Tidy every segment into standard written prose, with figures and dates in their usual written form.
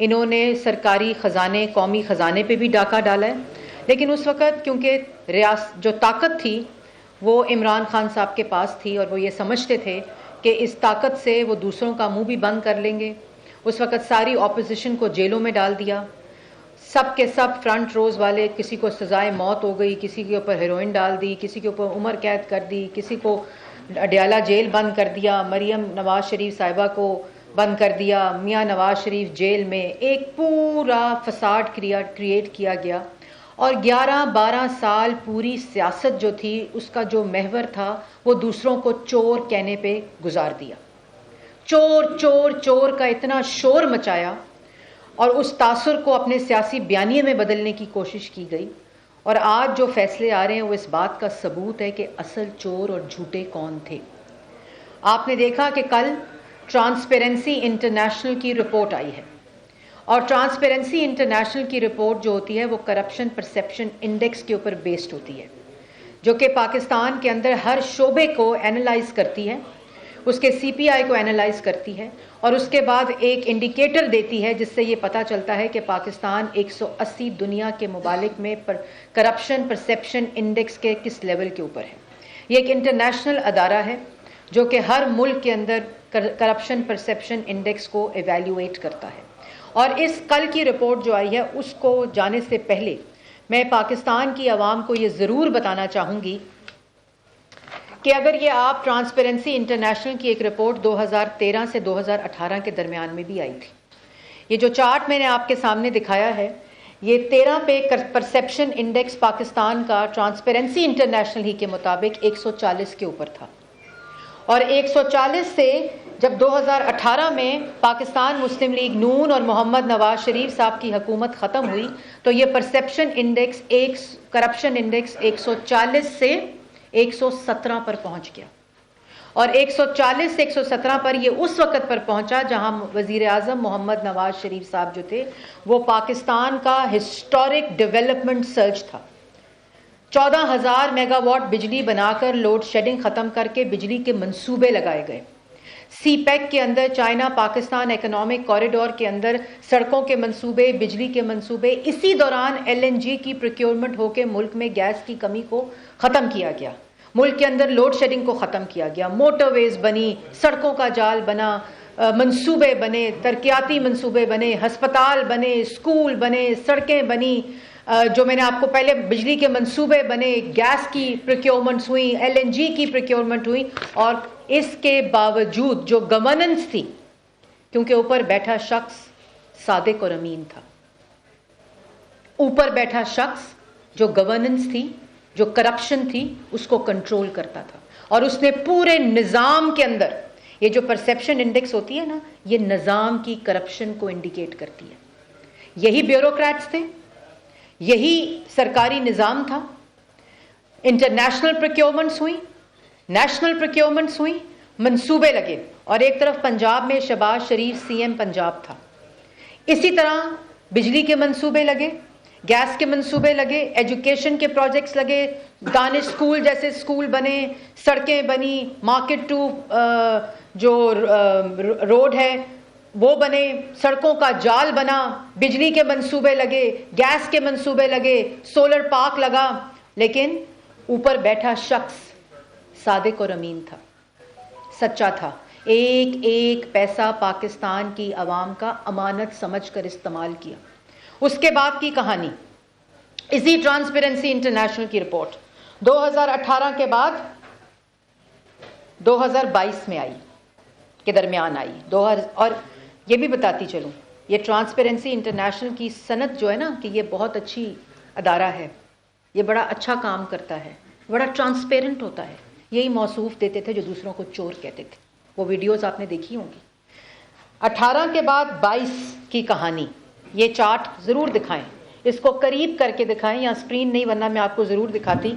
انہوں نے سرکاری خزانے، قومی خزانے پہ بھی ڈاکہ ڈالا ہے، لیکن اس وقت کیونکہ جو طاقت تھی وہ عمران خان صاحب کے پاس تھی اور وہ یہ سمجھتے تھے کہ اس طاقت سے وہ دوسروں کا منہ بھی بند کر لیں گے. اس وقت ساری اپوزیشن کو جیلوں میں ڈال دیا، سب کے سب فرنٹ روز والے، کسی کو سزائے موت ہو گئی، کسی کے اوپر ہیروئن ڈال دی، کسی کے اوپر عمر قید کر دی، کسی کو اڈیالہ جیل بند کر دیا، مریم نواز شریف صاحبہ کو بند کر دیا، میاں نواز شریف جیل میں. ایک پورا فساد کریٹ کیا گیا اور 11-12 سال پوری سیاست جو تھی اس کا جو محور تھا وہ دوسروں کو چور کہنے پہ گزار دیا. چور چور چور کا اتنا شور مچایا اور اس تاثر کو اپنے سیاسی بیانیے میں بدلنے کی کوشش کی گئی. اور آج جو فیصلے آ رہے ہیں وہ اس بات کا ثبوت ہے کہ اصل چور اور جھوٹے کون تھے. آپ نے دیکھا کہ کل ٹرانسپیرنسی انٹرنیشنل کی رپورٹ آئی ہے، اور ٹرانسپیرنسی انٹرنیشنل کی رپورٹ جو ہوتی ہے وہ کرپشن پرسیپشن انڈیکس کے اوپر بیسڈ ہوتی ہے، جو کہ پاکستان کے اندر ہر شعبے کو اینالائز کرتی ہے، اس کے سی پی آئی کو اینالائز کرتی ہے اور اس کے بعد ایک انڈیکیٹر دیتی ہے جس سے یہ پتہ چلتا ہے کہ پاکستان 180 دنیا کے ممالک میں کرپشن پرسیپشن انڈیکس کے کس لیول کے اوپر ہے. یہ ایک انٹرنیشنل ادارہ ہے جو کہ ہر ملک کے اندر کرپشن پرسیپشن انڈیکس کو ایویلیویٹ کرتا ہے. اور اس کل کی رپورٹ جو آئی ہے اس کو جانے سے پہلے میں پاکستان کی عوام کو یہ ضرور بتانا چاہوں گی کہ اگر یہ آپ ٹرانسپیرنسی انٹرنیشنل کی ایک رپورٹ 2013 سے 2018 کے درمیان میں بھی آئی تھی. یہ جو چارٹ میں نے آپ کے سامنے دکھایا ہے یہ 13 پہ پرسیپشن انڈیکس پاکستان کا ٹرانسپیرنسی انٹرنیشنل ہی کے مطابق 140 کے اوپر تھا، اور 140 سے جب 2018 میں پاکستان مسلم لیگ نون اور محمد نواز شریف صاحب کی حکومت ختم ہوئی تو یہ پرسیپشن انڈیکس کرپشن انڈیکس 140 سے 117 پر پہنچ گیا. اور 140 سے 117 پر یہ اس وقت پر پہنچا جہاں وزیر اعظم محمد نواز شریف صاحب جو تھے وہ پاکستان کا ہسٹورک ڈیولپمنٹ سرچ تھا. 14,000 میگا واٹ بجلی بنا کر لوڈ شیڈنگ ختم کر کے بجلی کے منصوبے لگائے گئے. سی پیک کے اندر چائنا پاکستان اکنامک کوریڈور کے اندر سڑکوں کے منصوبے، بجلی کے منصوبے. اسی دوران LNG کی پروکیورمنٹ ہو کے ملک میں گیس کی کمی کو ختم کیا گیا، ملک کے اندر لوڈ شیڈنگ کو ختم کیا گیا، موٹر ویز بنی، سڑکوں کا جال بنا، منصوبے بنے، ترقیاتی منصوبے بنے، ہسپتال بنے، اسکول بنے، سڑکیں بنی، جو میں نے آپ کو پہلے بجلی کے منصوبے بنے، گیس کی پروکیورمنٹس ہوئی، LNG کی پروکیورمنٹ ہوئی. اور اس کے باوجود جو گورننس تھی، کیونکہ اوپر بیٹھا شخص صادق اور امین تھا، اوپر بیٹھا شخص جو گورننس تھی، جو کرپشن تھی اس کو کنٹرول کرتا تھا، اور اس نے پورے نظام کے اندر یہ جو پرسیپشن انڈیکس ہوتی ہے نا یہ نظام کی کرپشن کو انڈیکیٹ کرتی ہے. یہی بیوروکریٹس تھے، یہی سرکاری نظام تھا. انٹرنیشنل پروکیورمنٹس ہوئی، نیشنل پروکیورمنٹس ہوئی، منصوبے لگے، اور ایک طرف پنجاب میں شہباز شریف CM پنجاب تھا. اسی طرح بجلی کے منصوبے لگے، گیس کے منصوبے لگے، ایجوکیشن کے پروجیکٹس لگے، دانش اسکول جیسے اسکول بنے، سڑکیں بنی، مارکیٹ ٹو جو روڈ ہے وہ بنے، سڑکوں کا جال بنا، بجلی کے منصوبے لگے، گیس کے منصوبے لگے، سولر پارک لگا. لیکن اوپر بیٹھا شخص صادق اور امین تھا، سچا تھا، ایک ایک پیسہ پاکستان کی عوام کا امانت سمجھ کر استعمال کیا. اس کے بعد کی کہانی اسی ٹرانسپیرنسی انٹرنیشنل کی رپورٹ 2018 کے بعد 2022 میں آئی، کے درمیان آئی. اور یہ بھی بتاتی چلوں یہ ٹرانسپیرنسی انٹرنیشنل کی صنعت جو ہے نا کہ یہ بہت اچھی ادارہ ہے، یہ بڑا اچھا کام کرتا ہے، بڑا ٹرانسپیرنٹ ہوتا ہے. یہی موصوف دیتے تھے جو دوسروں کو چور کہتے تھے. وہ ویڈیوز آپ نے دیکھی ہوں گی. 18 کے بعد 22 کی کہانی، یہ چارٹ ضرور دکھائیں، اس کو قریب کر کے دکھائیں یا اسکرین نہیں ورنہ میں آپ کو ضرور دکھاتی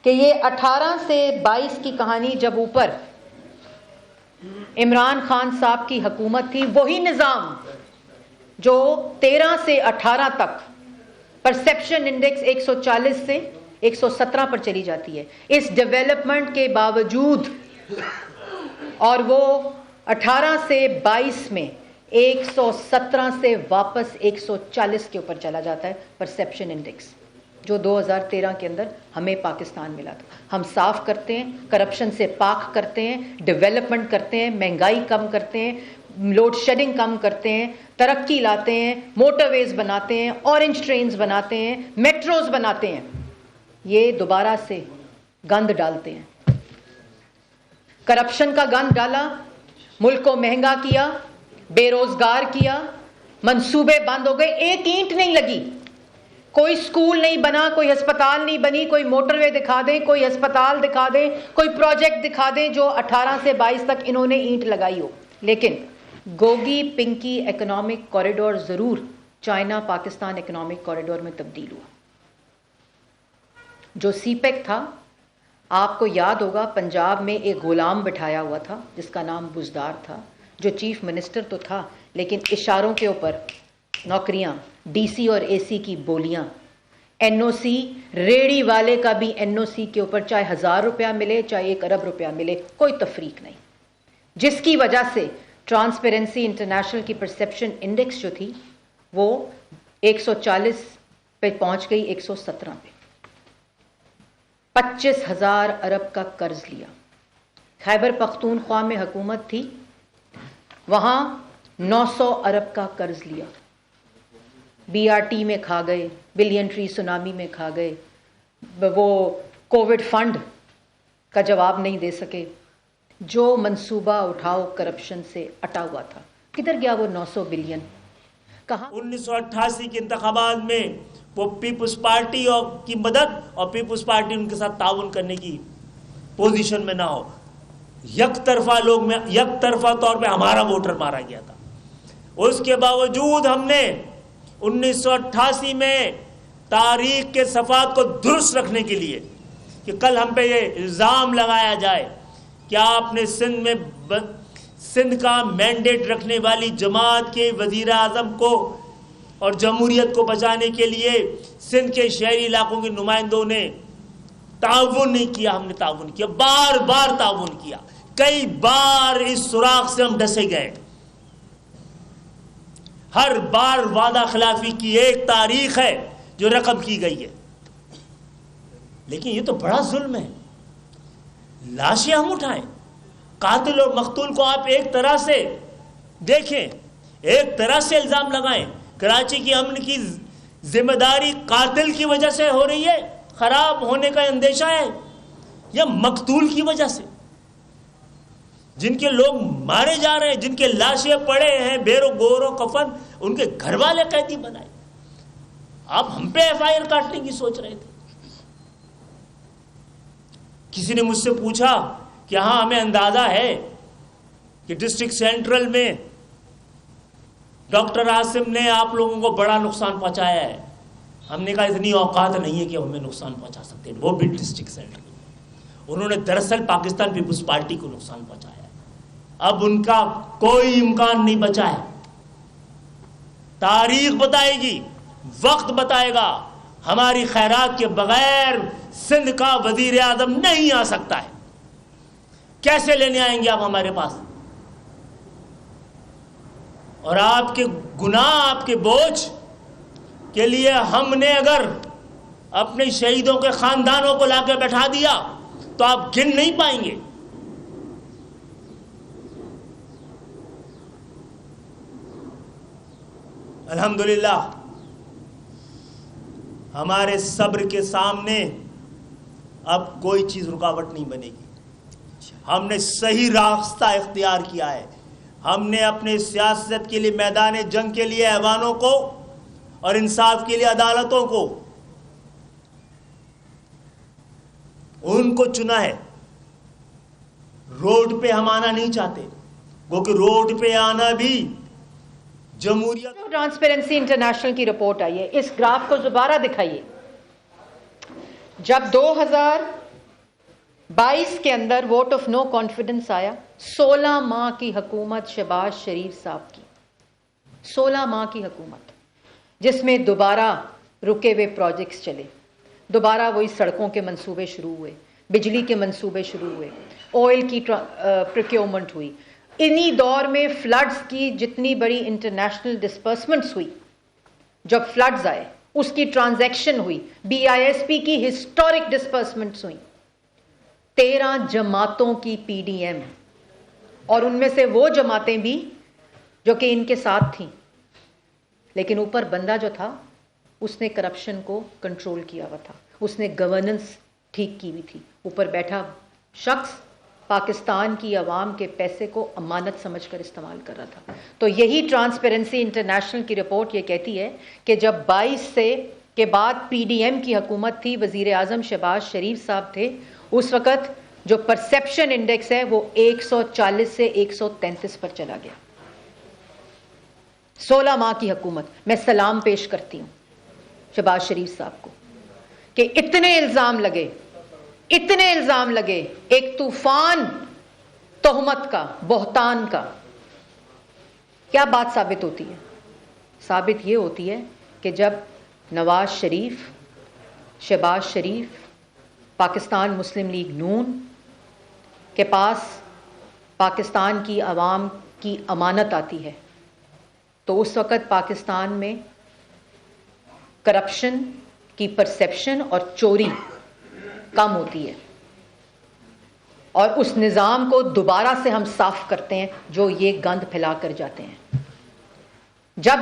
کہ یہ 18 سے 22 کی کہانی جب اوپر عمران خان صاحب کی حکومت تھی، وہی نظام جو 13 سے 18 تک پرسیپشن انڈیکس 140 سے 117 پر چلی جاتی ہے اس ڈیولپمنٹ کے باوجود، اور وہ 18 سے 22 میں 117 سے واپس 140 کے اوپر چلا جاتا ہے پرسیپشن انڈیکس، جو 2013 کے اندر ہمیں پاکستان ملا تھا. ہم صاف کرتے ہیں، کرپشن سے پاک کرتے ہیں، ڈیولپمنٹ کرتے ہیں، مہنگائی کم کرتے ہیں، لوڈ شیڈنگ کم کرتے ہیں، ترقی لاتے ہیں، موٹر ویز بناتے ہیں، اورنج ٹرینز بناتے ہیں، میٹروز بناتے ہیں. یہ دوبارہ سے گند ڈالتے ہیں. کرپشن کا گند ڈالا، ملک کو مہنگا کیا، بے روزگار کیا، منصوبے بند ہو گئے، ایک اینٹ نہیں لگی. کوئی سکول نہیں بنا، کوئی ہسپتال نہیں بنی. کوئی موٹر وے دکھا دیں، کوئی ہسپتال دکھا دیں، کوئی پروجیکٹ دکھا دیں جو 18 سے 22 تک انہوں نے اینٹ لگائی ہو. لیکن گوگی پنکی اکنامک کوریڈور ضرور چائنا پاکستان اکنامک کوریڈور میں تبدیل ہوا. جو سی پیک تھا، آپ کو یاد ہوگا پنجاب میں ایک غلام بٹھایا ہوا تھا جس کا نام بزدار تھا، جو چیف منسٹر تو تھا لیکن اشاروں کے اوپر نوکریاں، ڈی سی اور اے سی کی بولیاں، این او سی، ریڑی والے کا بھی این او سی کے اوپر چاہے 1000 روپیہ ملے چاہے 1 ارب روپیہ ملے، کوئی تفریق نہیں. جس کی وجہ سے ٹرانسپیرنسی انٹرنیشنل کی پرسیپشن انڈیکس جو تھی وہ 140 پہ پہنچ گئی 117 پہ. 25,000 ارب کا قرض لیا. خیبر پختونخوا میں حکومت تھی، وہاں 900 ارب کا قرض لیا. بی آر ٹی میں کھا گئے، بلین ٹری سونامی میں کھا گئے، وہ کووڈ فنڈ کا جواب نہیں دے سکے. جو منصوبہ اٹھاؤ کرپشن سے اٹا ہوا تھا، کدھر گیا وہ 900 بلین؟ کہاں؟ 1988 کے انتخابات میں وہ پیپلز پارٹی کی مدد اور پیپلز پارٹی ان کے ساتھ تعاون کرنے کی پوزیشن میں نہ ہو. یک طرفہ طور پہ ہمارا ووٹر مارا گیا تھا. اس کے باوجود ہم نے 1988 میں تاریخ کے صفحات کو درست رکھنے کے لیے کہ کل ہم پہ یہ الزام لگایا جائے کہ آپ نے سندھ کا مینڈیٹ رکھنے والی جماعت کے وزیر اعظم کو اور جمہوریت کو بچانے کے لیے سندھ کے شہری علاقوں کے نمائندوں نے تعاون نہیں کیا. ہم نے تعاون کیا، بار بار تعاون کیا، کئی بار اس سوراخ سے ہم ڈسے گئے. ہر بار وعدہ خلافی کی ایک تاریخ ہے جو رقم کی گئی ہے. لیکن یہ تو بڑا ظلم ہے. لاشیں ہم اٹھائیں، قاتل اور مقتول کو آپ ایک طرح سے دیکھیں، ایک طرح سے الزام لگائیں. کراچی کی امن کی ذمہ داری قاتل کی وجہ سے ہو رہی ہے، خراب ہونے کا اندیشہ ہے، یا مقتول کی وجہ سے؟ جن کے لوگ مارے جا رہے ہیں، جن کے لاشیں پڑے ہیں بیرو گورو کفن، ان کے گھر والے قیدی بنائے. آپ ہم پہ ایف آئی آر کاٹنے کی سوچ رہے تھے. کسی نے مجھ سے پوچھا کہ ہاں ہمیں اندازہ ہے کہ ڈسٹرکٹ سینٹرل میں ڈاکٹر عاصم نے آپ لوگوں کو بڑا نقصان پہنچایا ہے. ہم نے کہا اتنی اوقات نہیں ہے کہ ہمیں نقصان پہنچا سکتے ہیں، وہ بھی ڈسٹرکٹ سینٹرل میں. انہوں نے دراصل پاکستان پیپلز پارٹی کو نقصان پہنچایا ہے. اب ان کا کوئی امکان نہیں بچا ہے. تاریخ بتائے گی، وقت بتائے گا. ہماری خیرات کے بغیر سندھ کا وزیر اعظم نہیں آ سکتا ہے. کیسے لینے آئیں گے آپ ہمارے پاس؟ اور آپ کے گناہ، آپ کے بوجھ کے لیے ہم نے اگر اپنے شہیدوں کے خاندانوں کو لا کے بیٹھا دیا تو آپ گن نہیں پائیں گے. الحمدللہ ہمارے صبر کے سامنے اب کوئی چیز رکاوٹ نہیں بنے گی. ہم نے صحیح راستہ اختیار کیا ہے. ہم نے اپنے سیاست کے لیے، میدان جنگ کے لیے ایوانوں کو اور انصاف کے لیے عدالتوں کو، ان کو چنا ہے. روڈ پہ ہم آنا نہیں چاہتے، کیونکہ روڈ پہ آنا بھی جمہوریت. ٹرانسپیرنسی انٹرنیشنل کی رپورٹ آئی ہے، اس گراف کو دوبارہ دکھائیے. جب 2022 کے اندر ووٹ آف نو کانفیڈنس آیا، 16 ماہ کی حکومت شہباز شریف صاحب کی، 16 ماہ کی حکومت، جس میں دوبارہ رکے ہوئے پروجیکٹس چلے، دوبارہ وہی سڑکوں کے منصوبے شروع ہوئے، بجلی کے منصوبے شروع ہوئے، آئل کی پروکیورمنٹ ہوئی، انہی دور میں فلڈز کی جتنی بڑی انٹرنیشنل ڈسپرسمنٹس ہوئی، جب فلڈز آئے اس کی ٹرانزیکشن ہوئی، BISP کی ہسٹورک ڈسپرسمنٹس ہوئیں، 13 جماعتوں کی PDM، اور ان میں سے وہ جماعتیں بھی جو کہ ان کے ساتھ تھیں، لیکن اوپر بندہ جو تھا اس نے کرپشن کو کنٹرول کیا ہوا تھا، اس نے گورننس ٹھیک کی ہوئی تھی، اوپر بیٹھا شخص پاکستان کی عوام کے پیسے کو امانت سمجھ کر استعمال کر رہا تھا۔ تو یہی ٹرانسپیرنسی انٹرنیشنل کی رپورٹ یہ کہتی ہے کہ جب 22 سے کے بعد PDM کی حکومت تھی، وزیر اعظم شہباز شریف صاحب تھے، اس وقت جو پرسیپشن انڈیکس ہے وہ 140 سے 133 پر چلا گیا۔ 16 ماہ کی حکومت۔ میں سلام پیش کرتی ہوں شہباز شریف صاحب کو کہ اتنے الزام لگے، ایک طوفان تہمت کا، بہتان کا۔ کیا بات ثابت ہوتی ہے؟ ثابت یہ ہوتی ہے کہ جب نواز شریف، شہباز شریف، پاکستان مسلم لیگ نون کے پاس پاکستان کی عوام کی امانت آتی ہے تو اس وقت پاکستان میں کرپشن کی پرسیپشن اور چوری کم ہوتی ہے، اور اس نظام کو دوبارہ سے ہم صاف کرتے ہیں جو یہ گند پھیلا کر جاتے ہیں۔ جب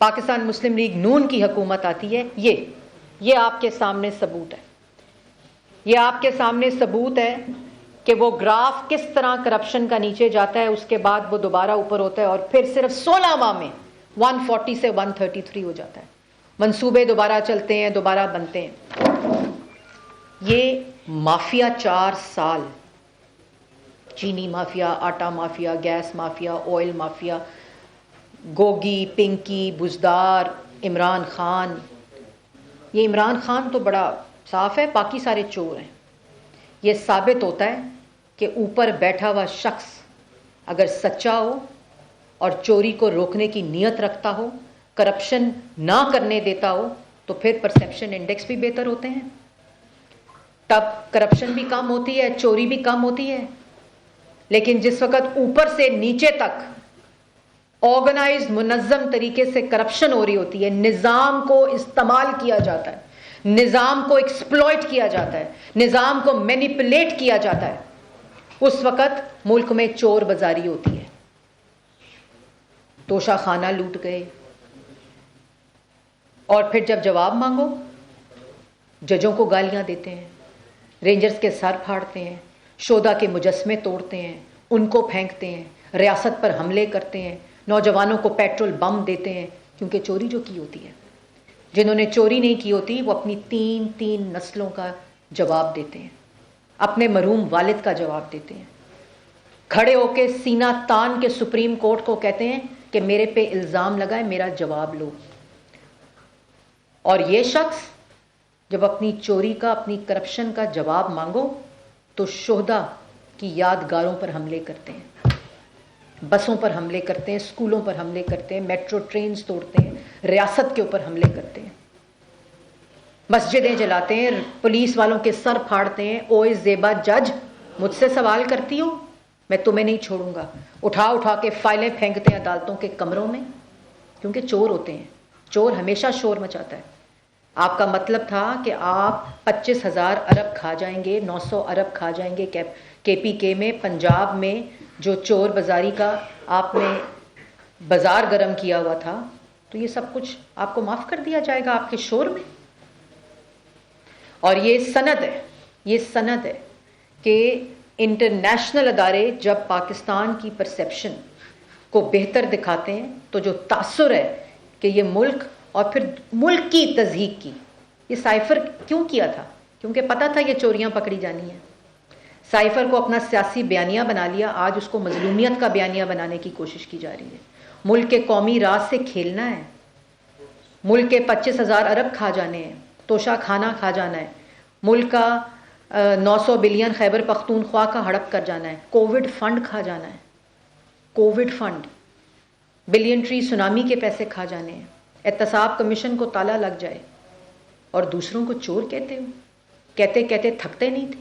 پاکستان مسلم لیگ نون کی حکومت آتی ہے، یہ آپ کے سامنے ثبوت ہے، یہ آپ کے سامنے ثبوت ہے کہ وہ گراف کس طرح کرپشن کا نیچے جاتا ہے، اس کے بعد وہ دوبارہ اوپر ہوتا ہے، اور پھر صرف 16 ماہ میں 140 سے 133 ہو جاتا ہے۔ منصوبے دوبارہ چلتے ہیں، دوبارہ بنتے ہیں۔ یہ مافیا 4 سال، چینی مافیا، آٹا mafia, gas mafia, oil mafia, Gogi, Pinky, Buzdar, Imran Khan. یہ عمران خان تو بڑا صاف ہے، باقی سارے چور ہیں۔ یہ ثابت ہوتا ہے کہ اوپر بیٹھا ہوا شخص اگر سچا ہو اور چوری کو روکنے کی نیت رکھتا ہو، کرپشن نہ کرنے دیتا ہو، تو پھر پرسیپشن انڈیکس بھی بہتر ہوتے ہیں، تب کرپشن بھی کم ہوتی ہے، چوری بھی کم ہوتی ہے۔ لیکن جس وقت اوپر سے نیچے تک آرگنائزڈ منظم طریقے سے کرپشن ہو رہی ہوتی ہے، نظام کو استعمال کیا جاتا ہے، نظام کو ایکسپلوئٹ کیا جاتا ہے، نظام کو مینیپولیٹ کیا جاتا ہے، اس وقت ملک میں چور بازاری ہوتی ہے۔ توشہ خانہ لوٹ گئے، اور پھر جب جواب مانگو ججوں کو گالیاں دیتے ہیں، رینجرز کے سر پھاڑتے ہیں، شہدا کے مجسمے توڑتے ہیں، ان کو پھینکتے ہیں، ریاست پر حملے کرتے ہیں، نوجوانوں کو پیٹرول بم دیتے ہیں، کیونکہ چوری جو کی ہوتی ہے۔ جنہوں نے چوری نہیں کی ہوتی وہ اپنی 3 نسلوں کا جواب دیتے ہیں، اپنے مرحوم والد کا جواب دیتے ہیں، کھڑے ہو کے سینہ تان کے سپریم کورٹ کو کہتے ہیں کہ میرے پہ الزام لگا ہے، میرا جواب لو۔ اور یہ شخص جب اپنی چوری کا، اپنی کرپشن کا جواب مانگو تو شہدا کی یادگاروں پر حملے کرتے ہیں، بسوں پر حملے کرتے ہیں، اسکولوں پر حملے کرتے ہیں، میٹرو ٹرینز توڑتے ہیں، ریاست کے اوپر حملے کرتے ہیں، مسجدیں جلاتے ہیں، پولیس والوں کے سر پھاڑتے ہیں۔ اوے زیبا جج، مجھ سے سوال کرتی ہو، میں تمہیں نہیں چھوڑوں گا۔ اٹھا کے فائلیں پھینکتے ہیں عدالتوں کے کمروں میں، کیونکہ چور ہوتے ہیں، چور ہمیشہ شور مچاتا ہے۔ آپ کا مطلب تھا کہ آپ 25,000 ارب کھا جائیں گے، 900 ارب کھا جائیں گے KPK میں، پنجاب میں جو چور بازاری کا آپ نے بازار گرم کیا ہوا تھا، تو یہ سب کچھ آپ کو معاف کر دیا جائے گا آپ کے شور میں۔ اور یہ سند ہے کہ انٹرنیشنل ادارے جب پاکستان کی پرسیپشن کو بہتر دکھاتے ہیں تو جو تاثر ہے کہ یہ ملک، اور پھر ملک کی تضحیک کی، یہ سائفر کیوں کیا تھا؟ کیونکہ پتہ تھا یہ چوریاں پکڑی جانی ہیں۔ سائفر کو اپنا سیاسی بیانیہ بنا لیا، آج اس کو مظلومیت کا بیانیہ بنانے کی کوشش کی جا رہی ہے۔ ملک کے قومی راز سے کھیلنا ہے، ملک کے 25,000 ارب کھا جانے ہیں، توشہ خانہ کھا جانا ہے، ملک کا 900 بلین خیبر پختونخوا کا ہڑپ کر جانا ہے، کووڈ فنڈ کھا جانا ہے، Covid fund, billion tree tsunami کے پیسے کھا جانے ہیں، احتساب کمیشن کو تالا لگ جائے، اور دوسروں کو چور کہتے ہو، کہتے تھکتے نہیں تھے۔